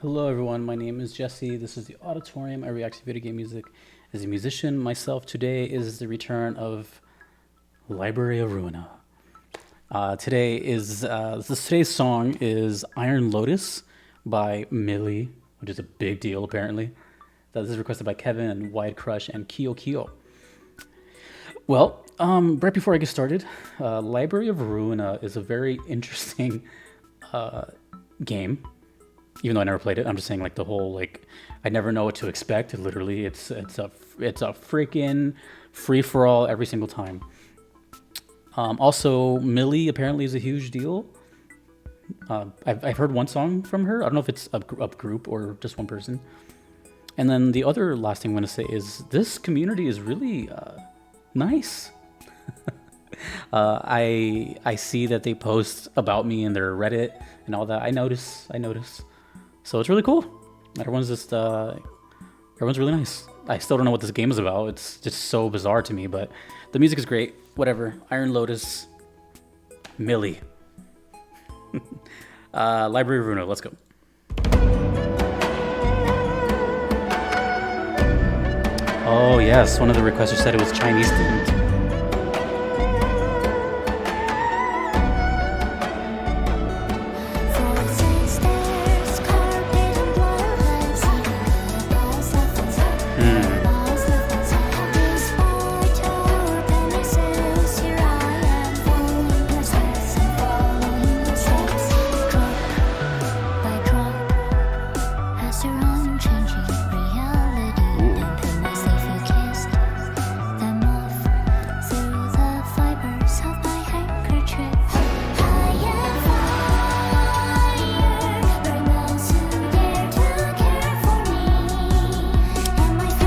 Hello everyone, my name is Jesse. This is the Auditorium. I react to video game music as a musician. Myself today is the return of Library of Ruina. Today's song is Iron Lotus by Mili, which is a big deal apparently. This is requested by Kevin and Wide Crush and Kyo Kyo. Well, right before I get started, Library of Ruina is a very interesting game. Even though I never played it, I'm just saying like the whole I never know what to expect. Literally, it's a freaking free for all every single time. Also, Mili apparently is a huge deal. I've heard one song from her. I don't know if it's a group or just one person. And then the other last thing I'm going to say is this community is really nice. I see that they post about me in their Reddit and all that. I notice. So it's really cool. Everyone's really nice. I still don't know what this game is about. It's just so bizarre to me, but the music is great. Whatever. Iron Lotus, Mili. Library of Ruina, let's go. Oh yes, one of the requesters said it was Chinese themed.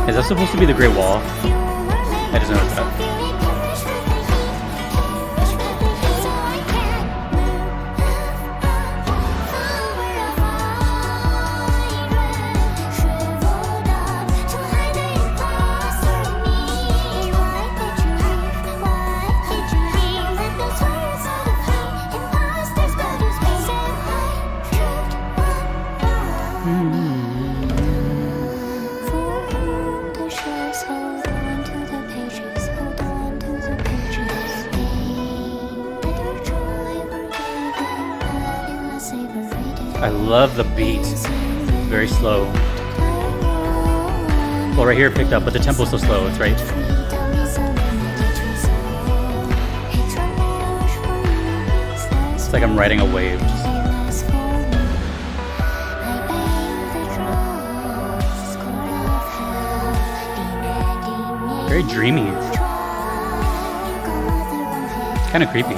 Is that supposed to be the Great Wall? I just noticed that. I love the beat. Very slow. Well, right here it picked up, but the tempo's so slow. It's right. It's like I'm riding a wave. Very dreamy. Kind of creepy.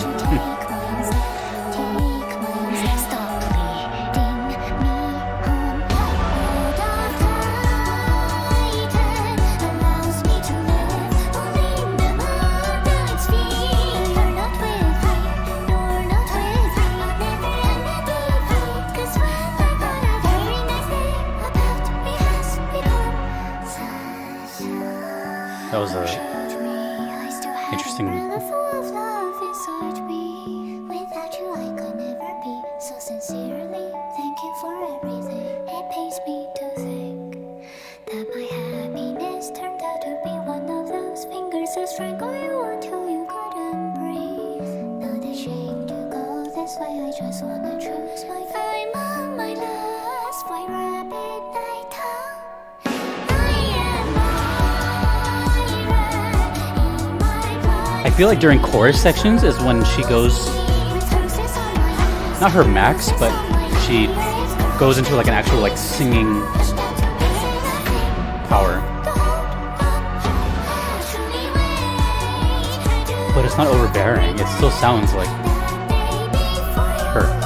That was a interesting. I feel like during chorus sections is when she goes, not her max, but she goes into like an actual like singing power. But it's not overbearing. It still sounds like her.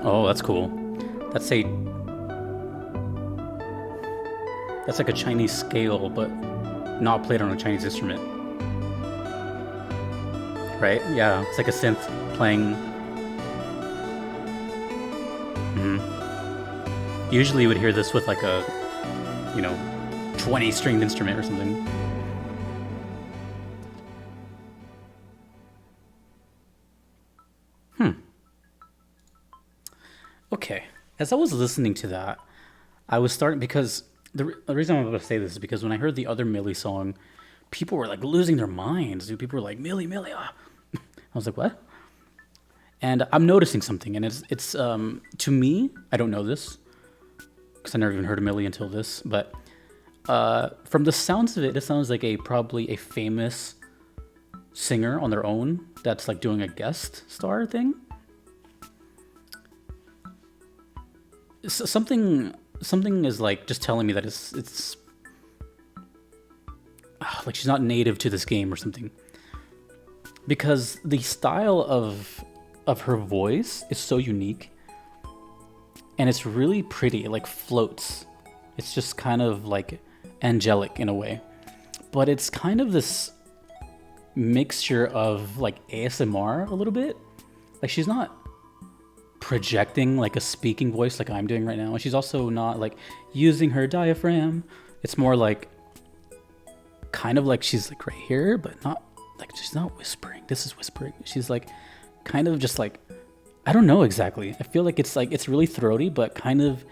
Oh, that's cool. That's like a Chinese scale, but not played on a Chinese instrument. Right? Yeah, it's like a synth playing. Usually you would hear this with like a, 20 stringed instrument or something. Okay. As I was listening to that, I was starting because the reason I'm about to say this is because when I heard the other Millie song, people were like losing their minds. Dude, people were like, Millie, Millie. Ah. I was like, what? And I'm noticing something, and it's to me, I don't know this because I never even heard of Millie until this, but from the sounds of it, it sounds like probably a famous singer on their own that's like doing a guest star thing. Something is like just telling me that it's like she's not native to this game or something, because the style of her voice is so unique, and it's really pretty. It like floats. It's just kind of like angelic in a way, but it's kind of this mixture of like ASMR a little bit. Like she's not projecting like a speaking voice like I'm doing right now, and she's also not like using her diaphragm. It's more like kind of like she's like right here, but not like she's not whispering. This is whispering. She's like kind of just like, I don't know exactly. I feel like it's really throaty, but kind of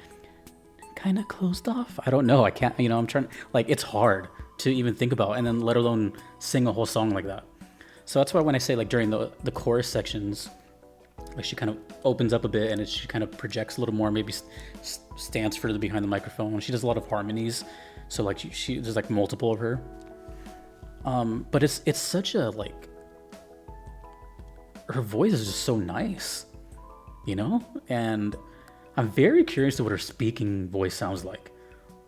closed off. I don't know. I can't, I'm trying, like, it's hard to even think about, and then let alone sing a whole song like that. So that's why when I say like during the chorus sections, like she kind of opens up a bit, and she kind of projects a little more, maybe stands further behind the microphone. She does a lot of harmonies, so like she there's like multiple of her. But it's such a like, her voice is just so nice, and I'm very curious to what her speaking voice sounds like.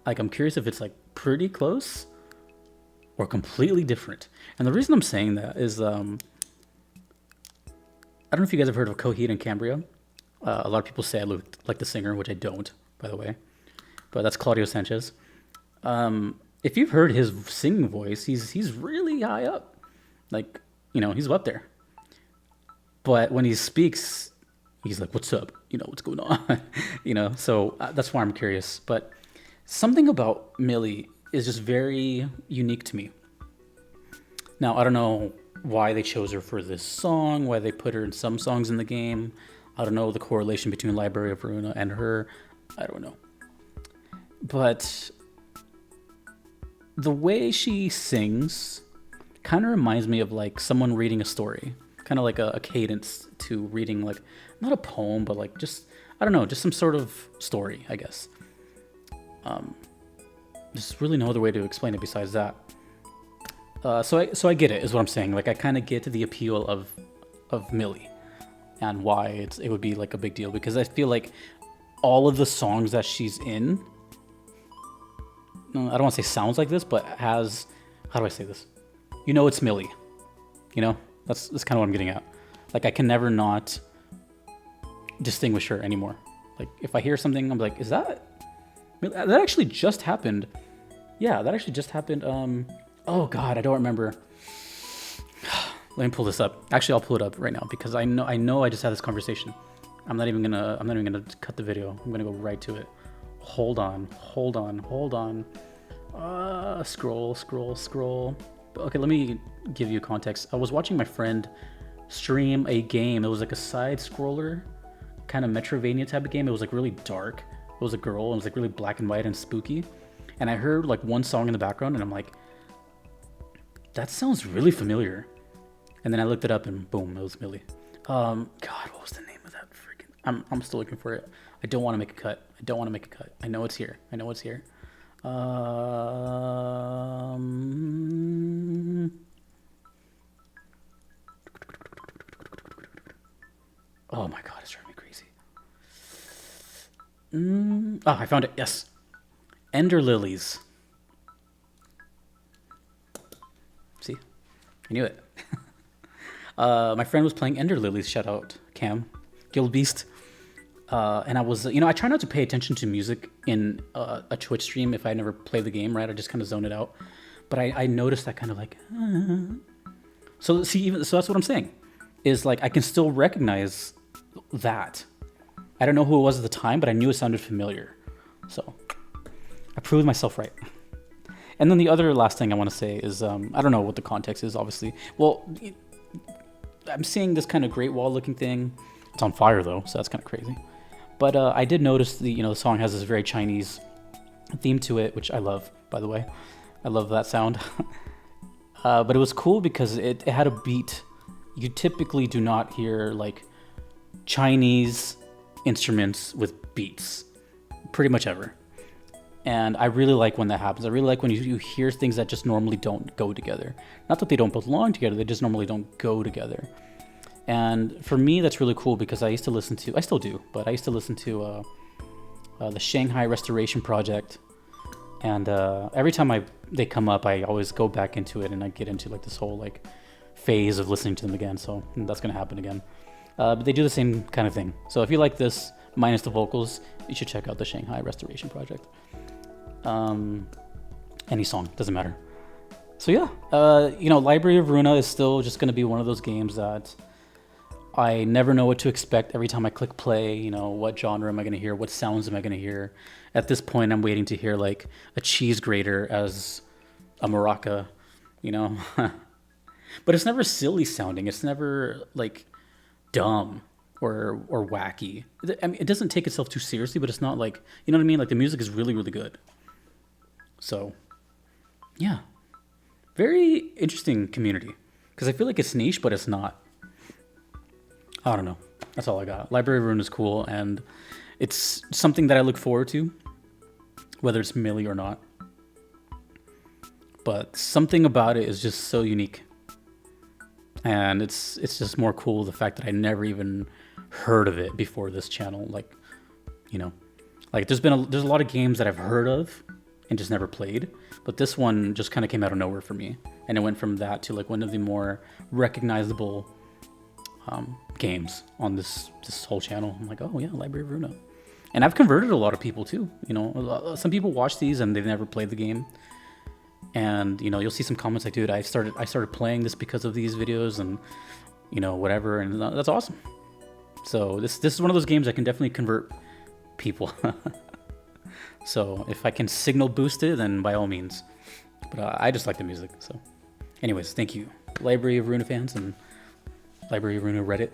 Like I'm curious if it's like pretty close or completely different. And the reason I'm saying that is I don't know if you guys have heard of Coheed and Cambria. A lot of people say I look like the singer, which I don't, by the way. But that's Claudio Sanchez. If you've heard his singing voice, he's really high up. Like, he's up there. But when he speaks, he's like, what's up? What's going on? So that's why I'm curious. But something about Millie is just very unique to me. Now, I don't know why they chose her for this song, why they put her in some songs in the game. I don't know the correlation between Library of Ruina and her. I don't know. But the way she sings kind of reminds me of like someone reading a story. Kind of like a cadence to reading, like not a poem, but like just, I don't know, just some sort of story, I guess. There's really no other way to explain it besides that. So I get it, is what I'm saying. Like I kind of get the appeal of Millie and why it would be like a big deal, because I feel like all of the songs that she's in, I don't want to say sounds like this, but has, how do I say this? It's Millie. That's kind of what I'm getting at. Like I can never not distinguish her anymore. Like if I hear something, I'm like, is that actually just happened? Yeah, that actually just happened. Oh God, I don't remember. Let me pull this up. Actually, I'll pull it up right now because I know I just had this conversation. I'm not even gonna cut the video. I'm gonna go right to it. Hold on. Scroll. Okay, let me give you context. I was watching my friend stream a game. It was like a side scroller, kind of Metrovania type of game. It was like really dark. It was a girl. It was like really black and white and spooky. And I heard like one song in the background, and I'm like, that sounds really familiar. And then I looked it up, and boom, it was Millie. God, what was the name of that freaking? I'm still looking for it. I don't want to make a cut. I know it's here. Oh my God, it's driving me crazy. I found it. Yes. Ender Lilies. See? I knew it. My friend was playing Ender Lilies. Shout out, Cam. Guild Beast. And I was, I try not to pay attention to music in a Twitch stream if I never play the game, right? I just kind of zone it out. But I noticed that kind of like, So that's what I'm saying, is like I can still recognize that. I don't know who it was at the time, but I knew it sounded familiar. So I proved myself right. And then the other last thing I want to say is, I don't know what the context is, obviously. Well, I'm seeing this kind of Great Wall looking thing. It's on fire though, so that's kind of crazy. But I did notice the song has this very Chinese theme to it, which I love, by the way. I love that sound. But it was cool because it had a beat. You typically do not hear like Chinese instruments with beats, pretty much ever. And I really like when that happens. I really like when you hear things that just normally don't go together. Not that they don't belong together, they just normally don't go together. And for me, that's really cool because I still do, but I used to listen to the Shanghai Restoration Project. And every time they come up, I always go back into it and I get into like this whole like phase of listening to them again. So that's going to happen again. But they do the same kind of thing. So if you like this, minus the vocals, you should check out the Shanghai Restoration Project. Any song, doesn't matter. So yeah, Library of Ruina is still just going to be one of those games that I never know what to expect every time I click play. What genre am I going to hear? What sounds am I going to hear? At this point, I'm waiting to hear like a cheese grater as a maraca, But it's never silly sounding. It's never like dumb or wacky. I mean, it doesn't take itself too seriously, but it's not like, you know what I mean? Like the music is really, really good. So, yeah, very interesting community because I feel like it's niche, but it's not. I don't know. That's all I got. Library of Ruin is cool, and it's something that I look forward to, whether it's Mili or not. But something about it is just so unique, and it's just more cool the fact that I never even heard of it before this channel. Like, there's a lot of games that I've heard of and just never played, but this one just kind of came out of nowhere for me, and it went from that to like one of the more recognizable games on this whole channel. I'm like, oh yeah, Library of Ruina. And I've converted a lot of people too. Some people watch these and they've never played the game, and you'll see some comments like, dude, I started playing this because of these videos, and whatever, and that's awesome. So this is one of those games I can definitely convert people. So if I can signal boost it, then by all means. But I just like the music. So anyways, thank you, Library of Ruina fans and Library of Ruina Reddit.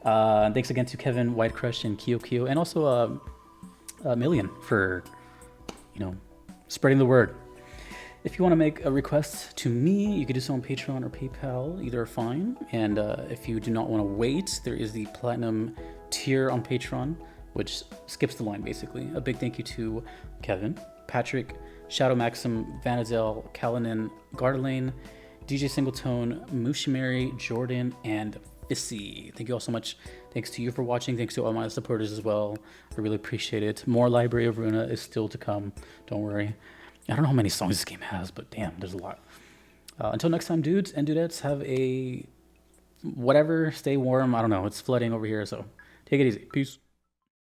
And thanks again to Kevin, White Crush, and Kyo, and also Million for spreading the word. If you want to make a request to me, you could do so on Patreon or PayPal. Either are fine. And if you do not want to wait, there is the Platinum tier on Patreon, which skips the line, basically. A big thank you to Kevin, Patrick, Shadow Maxim, Vanadel, Callanan, Gardelane, DJ Singletone, Mushimary, Jordan, and Fissy. Thank you all so much. Thanks to you for watching. Thanks to all my supporters as well. I really appreciate it. More Library of Ruina is still to come. Don't worry. I don't know how many songs this game has, but damn, there's a lot. Until next time, dudes and dudettes, have a whatever. Stay warm. I don't know. It's flooding over here, so take it easy. Peace.